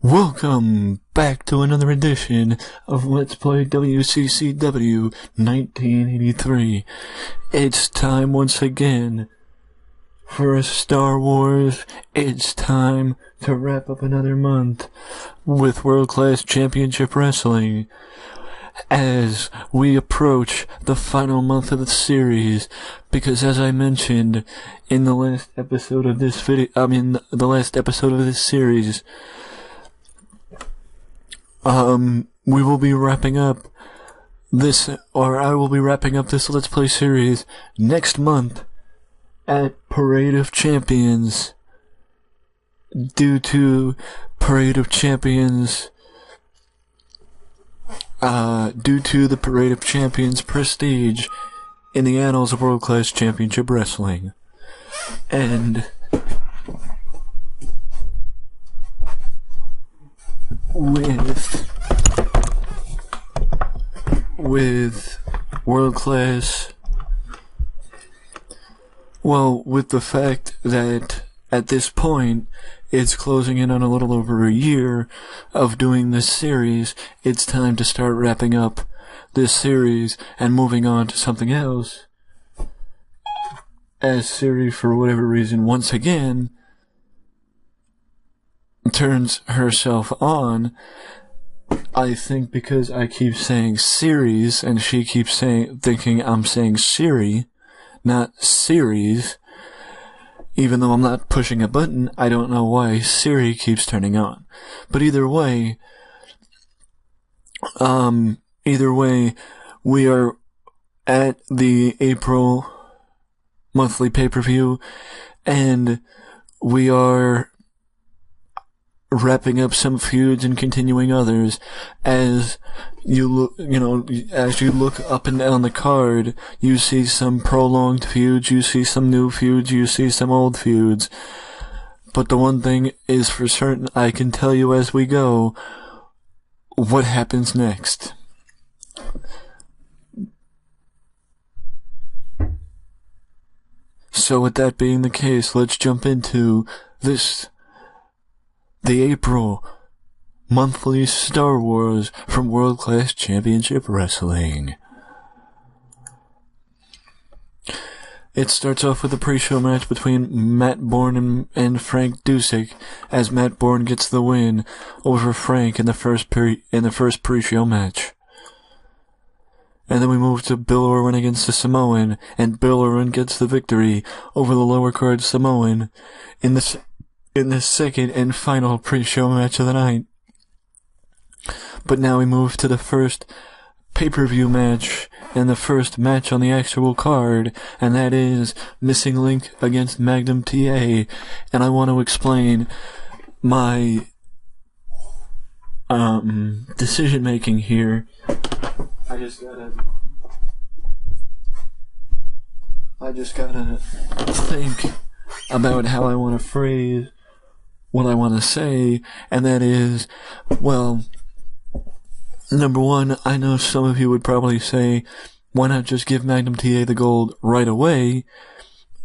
Welcome back to another edition of Let's Play WCCW 1983. It's time once again for a Star Wars. It's time to wrap up another month with World Class Championship Wrestling as we approach the final month of the series, because as I mentioned in the last episode of this the last episode of this series, we will be wrapping up this, or I will be wrapping up this Let's Play series next month at Parade of Champions, due to Parade of Champions, due to the Parade of Champions prestige in the annals of World Class Championship Wrestling. And with World Class, with the fact that at this point it's closing in on a little over a year of doing this series, it's time to start wrapping up this series and moving on to something else, as Siri, for whatever reason, once again turns herself on. I think because I keep saying series and she keeps thinking I'm saying Siri, not series. Even though I'm not pushing a button, I don't know why Siri keeps turning on. But either way, we are at the April monthly pay-per-view, and we are wrapping up some feuds and continuing others. As you look, as you look up and down the card, you see some prolonged feuds, you see some new feuds, you see some old feuds. But the one thing is for certain, I can tell you as we go what happens next. So with that being the case, let's jump into the April monthly Star Wars from World Class Championship Wrestling. It starts off with a pre-show match between Matt Bourne and Frank Dusek, as Matt Bourne gets the win over Frank in the first pre-show match. And then we move to Bill Irwin against the Samoan, and Bill Irwin gets the victory over the lower card Samoan in the second and final pre-show match of the night. But now we move to the first pay-per-view match, and the first match on the actual card, and that is Missing Link against Magnum TA. And I want to explain my decision-making here. I just gotta think about how I want to phrase what I want to say, and that is, number one, I know some of you would probably say, why not just give Magnum TA the gold right away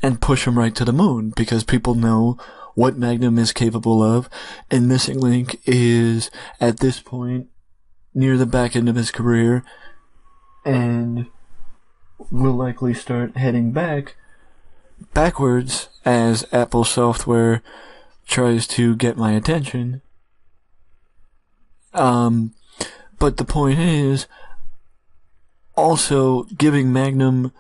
and push him right to the moon, because people know what Magnum is capable of, and Missing Link is, at this point, near the back end of his career, and will likely start heading backwards as Apple software tries to get my attention. But the point is, also giving Magnum...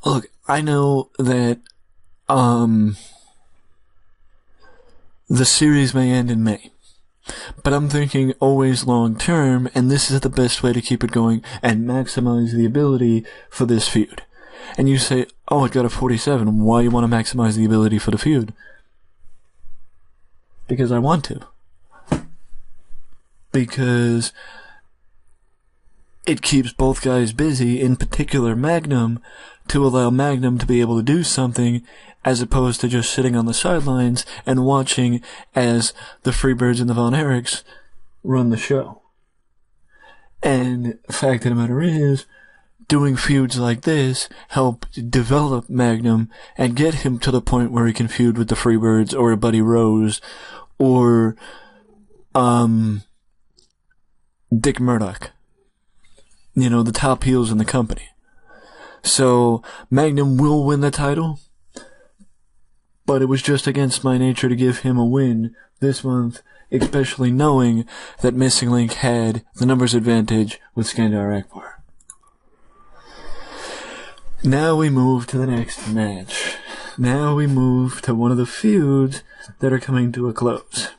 Look, I know that, the series may end in May. But I'm thinking always long term, and this is the best way to keep it going and maximize the ability for this feud. And you say, oh, it got a 47. Why do you want to maximize the ability for the feud? Because I want to. Because it keeps both guys busy, in particular Magnum, to allow Magnum to be able to do something, as opposed to just sitting on the sidelines and watching as the Freebirds and the Von Erichs run the show. And the fact of the matter is, doing feuds like this help develop Magnum and get him to the point where he can feud with the Freebirds or Buddy Rose or Dick Murdoch. You know, the top heels in the company. So Magnum will win the title, but it was just against my nature to give him a win this month, especially knowing that Missing Link had the numbers advantage with Skandar Akbar. Now we move to the next match. Now we move to one of the feuds that are coming to a close.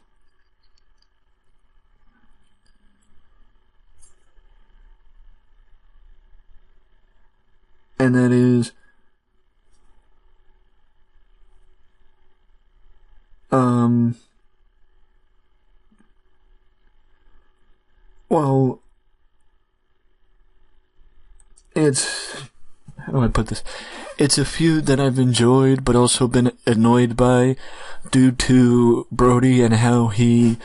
And that is well, it's, how do I put this? It's a feud that I've enjoyed, but also been annoyed by due to Brody and how he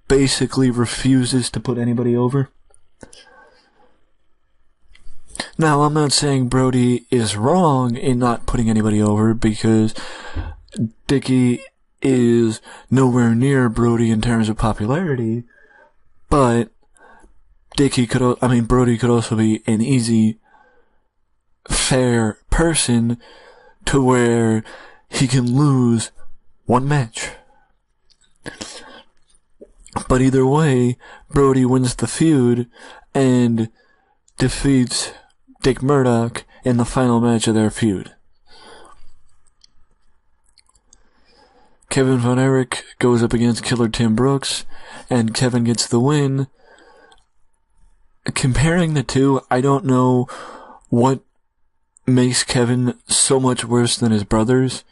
basically refuses to put anybody over. Now, I'm not saying Brody is wrong in not putting anybody over, because Dickie is nowhere near Brody in terms of popularity, but Brody could also be an easy, fair person to where he can lose one match. But either way, Brody wins the feud and defeats Dick Murdoch in the final match of their feud. Kevin Von Erich goes up against Killer Tim Brooks, and Kevin gets the win. Comparing the two, I don't know what makes Kevin so much worse than his brothers,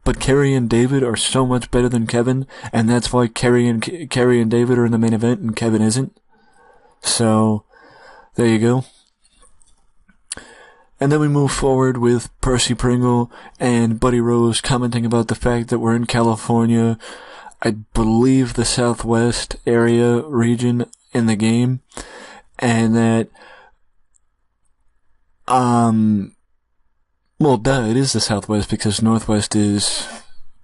but Kerry and David are so much better than Kevin, and that's why Kerry and David are in the main event and Kevin isn't. So, there you go. And then we move forward with Percy Pringle and Buddy Rose commenting about the fact that we're in California, I believe the Southwest area region in the game, and that, well, duh, it is the Southwest because Northwest is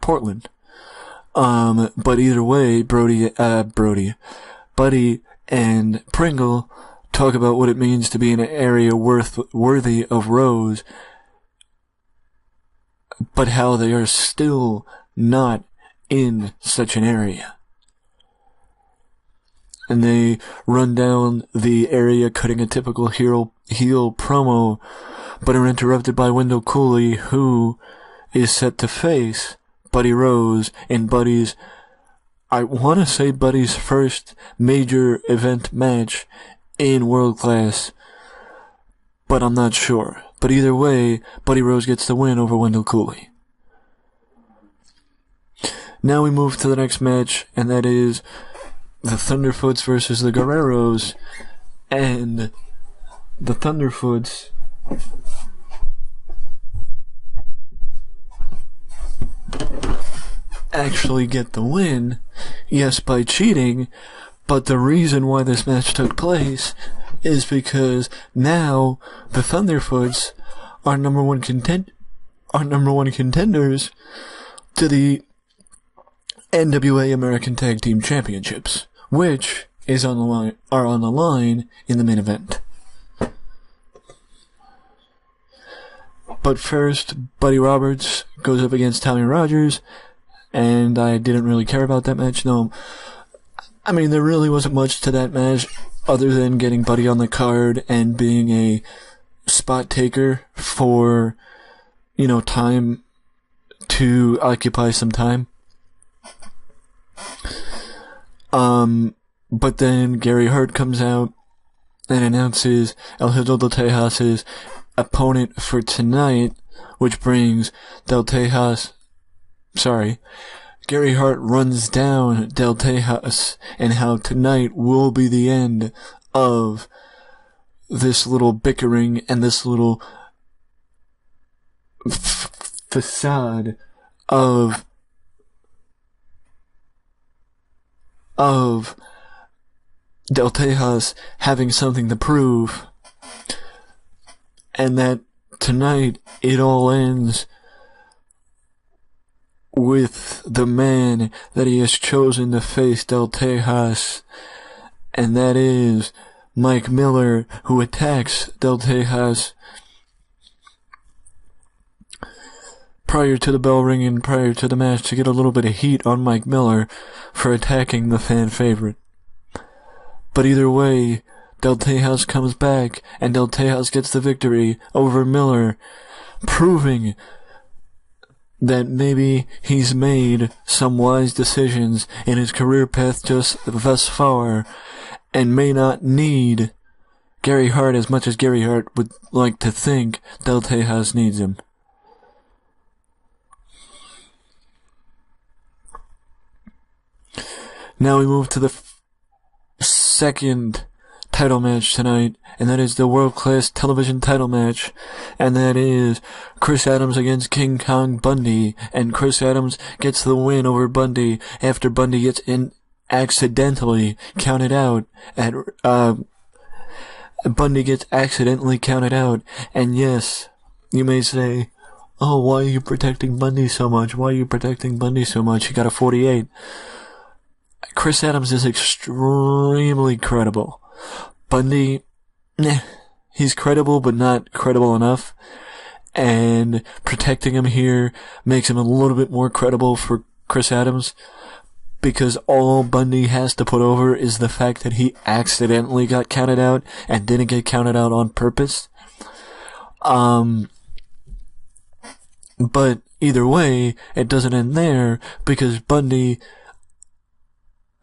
Portland. But either way, Buddy and Pringle talk about what it means to be in an area worthy of Rose, but how they are still not in such an area. And they run down the area cutting a typical heel promo, but are interrupted by Wendell Cooley, who is set to face Buddy Rose in Buddy's first major event match in World Class, but I'm not sure. But either way, Buddy Rose gets the win over Wendell Cooley. Now we move to the next match, and that is the Thunderfoots versus the Guerreros, and the Thunderfoots actually get the win, yes, by cheating, but the reason why this match took place is because now the Thunderfoots are number one contenders to the NWA American Tag Team Championships, which are on the line in the main event. But first, Buddy Roberts goes up against Tommy Rogers, and I didn't really care about that match. No, I mean, there really wasn't much to that match other than getting Buddy on the card and being a spot taker for, time to occupy some time. But then Gary Hart comes out and announces El Hijo del Tejas' opponent for tonight, which brings Gary Hart runs down Del Tejas and how tonight will be the end of this little bickering and this little facade of Del Tejas having something to prove and that tonight it all ends with the man that he has chosen to face Del Tejas, and that is Mike Miller, who attacks Del Tejas prior to the bell ringing, prior to the match, to get a little bit of heat on Mike Miller for attacking the fan favorite. But either way, Del Tejas comes back, and Del Tejas gets the victory over Miller, proving that maybe he's made some wise decisions in his career path just thus far, and may not need Gary Hart as much as Gary Hart would like to think Del Tejas needs him. Now we move to the second title match tonight, and that is the World Class Television title match, and that is Chris Adams against King Kong Bundy, and Chris Adams gets the win over Bundy after Bundy gets accidentally counted out at Bundy gets accidentally counted out. And yes, you may say, oh, why are you protecting Bundy so much? Why are you protecting Bundy so much? He got a 48. Chris Adams is extremely credible. Bundy, he's credible, but not credible enough. And protecting him here makes him a little bit more credible for Chris Adams, because all Bundy has to put over is the fact that he accidentally got counted out and didn't get counted out on purpose. But either way, it doesn't end there, because Bundy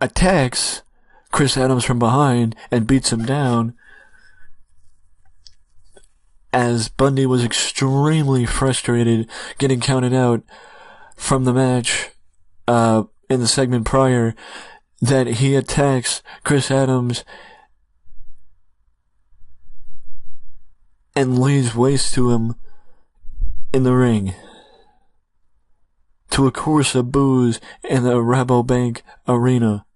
attacks Chris Adams from behind and beats him down, as Bundy was extremely frustrated getting counted out from the match in the segment prior, that he attacks Chris Adams and lays waste to him in the ring, to a chorus of boos in the Rabobank Arena.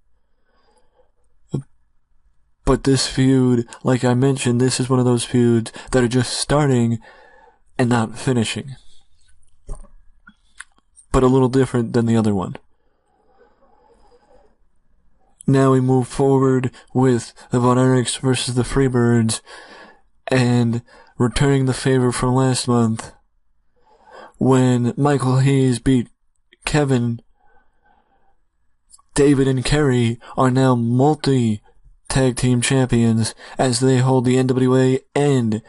But this feud, like I mentioned, this is one of those feuds that are just starting and not finishing. But a little different than the other one. Now we move forward with the Von Erichs versus the Freebirds, and returning the favor from last month, when Michael Hayes beat Kevin, David and Kerry are now multi-tag team champions, as they hold the NWA and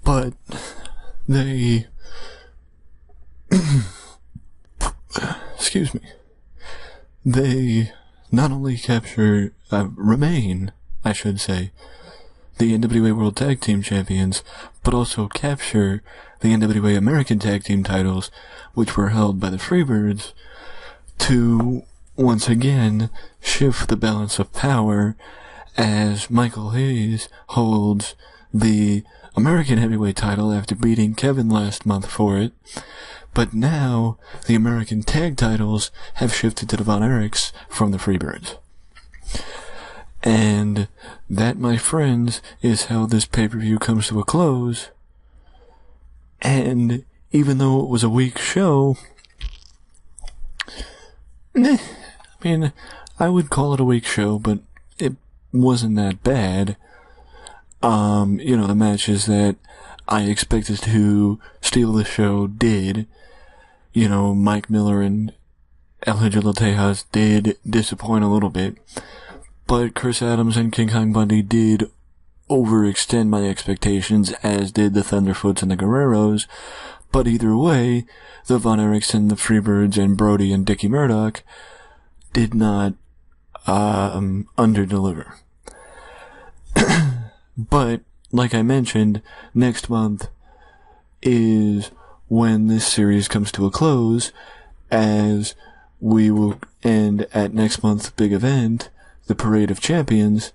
but they excuse me, they not only remain, I should say, the NWA World Tag Team Champions, but also capture the NWA American Tag Team titles, which were held by the Freebirds, to once again shift the balance of power, as Michael Hayes holds the American Heavyweight title after beating Kevin last month for it, but now the American Tag titles have shifted to the Von Erichs from the Freebirds. And that, my friends, is how this pay-per-view comes to a close. And even though it was a weak show, I mean, I would call it a weak show, but it wasn't that bad. The matches that I expected to steal the show did. Mike Miller and El Hijo de Tejas did disappoint a little bit. But Chris Adams and King Kong Bundy did overextend my expectations, as did the Thunderfoots and the Guerreros. But either way, the Von Erichs and the Freebirds and Brody and Dickie Murdoch did not underdeliver. But, like I mentioned, next month is when this series comes to a close, as we will end at next month's big event, the Parade of Champions.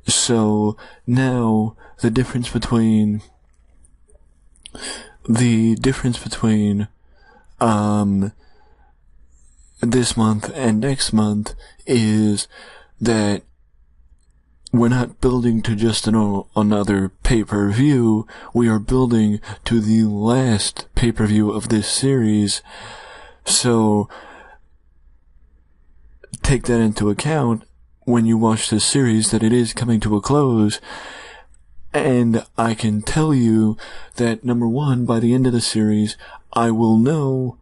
So now the difference between The difference between this month and next month is that we're not building to just another pay-per-view. We are building to the last pay-per-view of this series. So take that into account when you watch this series, that it is coming to a close. And I can tell you that, number one, by the end of the series, I will know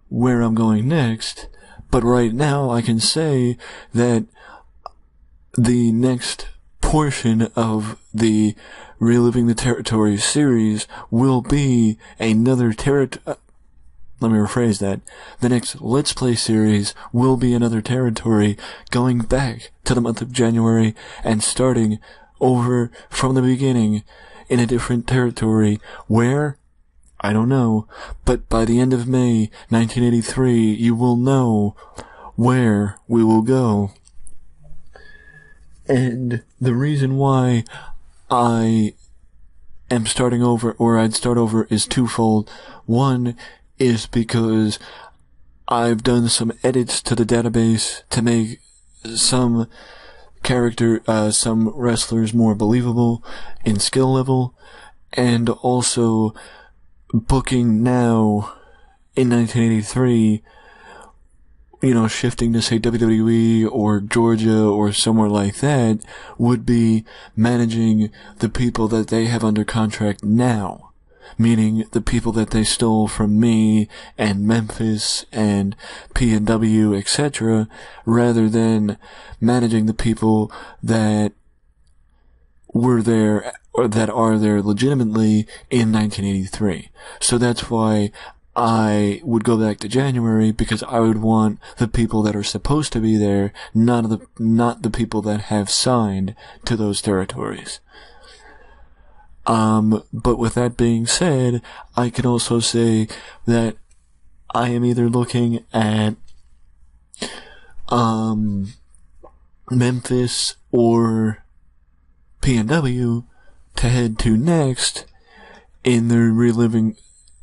where I'm going next. But right now, I can say that the next portion of the Reliving the Territory series will be another territory. Let me rephrase that. The next Let's Play series will be another territory, going back to the month of January and starting over from the beginning in a different territory. Where? I don't know. But by the end of May 1983, you will know where we will go. And the reason why I am starting over, or I'd start over, is twofold. One is because I've done some edits to the database to make some some wrestlers more believable in skill level, and also booking now in 1983, shifting to, say, WWE or Georgia or somewhere like that, would be managing the people that they have under contract now. Meaning the people that they stole from me and Memphis and P&W, etc., rather than managing the people that were there, or that are there legitimately in 1983. So that's why I would go back to January, because I would want the people that are supposed to be there, not the people that have signed to those territories. But with that being said, I can also say that I am either looking at, Memphis or P&W to head to next in the reliving,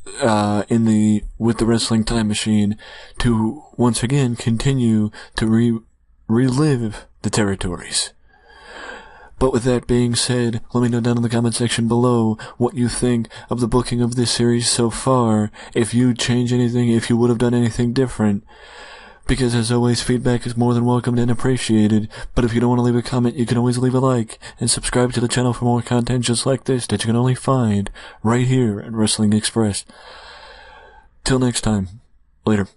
with the Wrestling Time Machine, to once again continue to relive the territories. But with that being said, let me know down in the comment section below what you think of the booking of this series so far, if you'd change anything, if you would have done anything different. Because as always, feedback is more than welcomed and appreciated. But if you don't want to leave a comment, you can always leave a like, and subscribe to the channel for more content just like this that you can only find right here at Wrestling Express. Till next time, later.